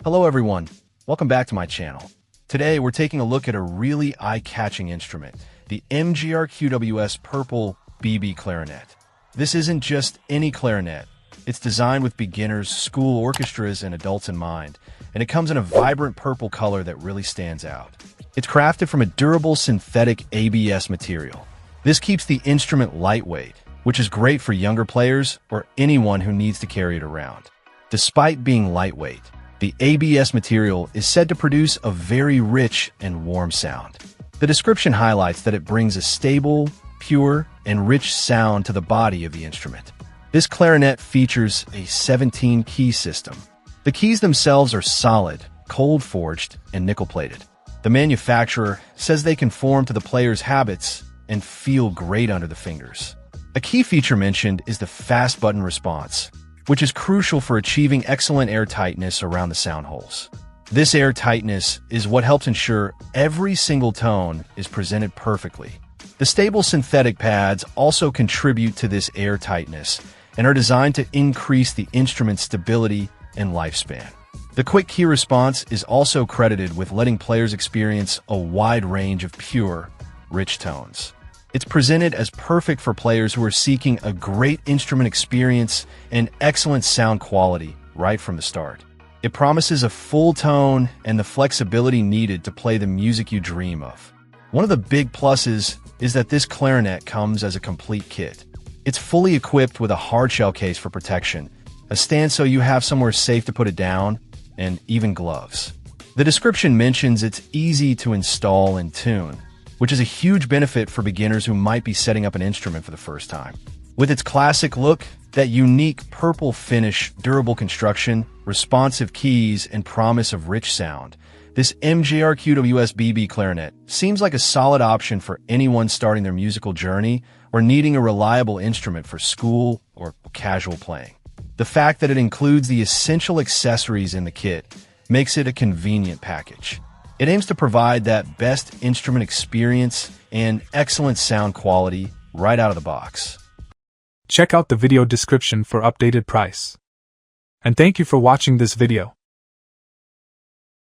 Hello everyone, welcome back to my channel. Today we're taking a look at a really eye-catching instrument, the MGR-QWS Purple BB Clarinet. This isn't just any clarinet. It's designed with beginners, school orchestras, and adults in mind, and it comes in a vibrant purple color that really stands out. It's crafted from a durable synthetic ABS material. This keeps the instrument lightweight, which is great for younger players or anyone who needs to carry it around. Despite being lightweight, the ABS material is said to produce a very rich and warm sound. The description highlights that it brings a stable, pure, and rich sound to the body of the instrument. This clarinet features a 17-key system. The keys themselves are solid, cold-forged, and nickel-plated. The manufacturer says they conform to the player's habits and feel great under the fingers. A key feature mentioned is the fast button response, which is crucial for achieving excellent air tightness around the sound holes. This air tightness is what helps ensure every single tone is presented perfectly. The stable synthetic pads also contribute to this air tightness and are designed to increase the instrument's stability and lifespan. The quick key response is also credited with letting players experience a wide range of pure, rich tones. It's presented as perfect for players who are seeking a great instrument experience and excellent sound quality right from the start. It promises a full tone and the flexibility needed to play the music you dream of. One of the big pluses is that this clarinet comes as a complete kit. It's fully equipped with a hardshell case for protection, a stand so you have somewhere safe to put it down, and even gloves. The description mentions it's easy to install and tune, which is a huge benefit for beginners who might be setting up an instrument for the first time. With its classic look, that unique purple finish, durable construction, responsive keys, and promise of rich sound, this MGR-QWS BB Clarinet seems like a solid option for anyone starting their musical journey or needing a reliable instrument for school or casual playing. The fact that it includes the essential accessories in the kit makes it a convenient package. It aims to provide that best instrument experience and excellent sound quality right out of the box. Check out the video description for updated price. And thank you for watching this video.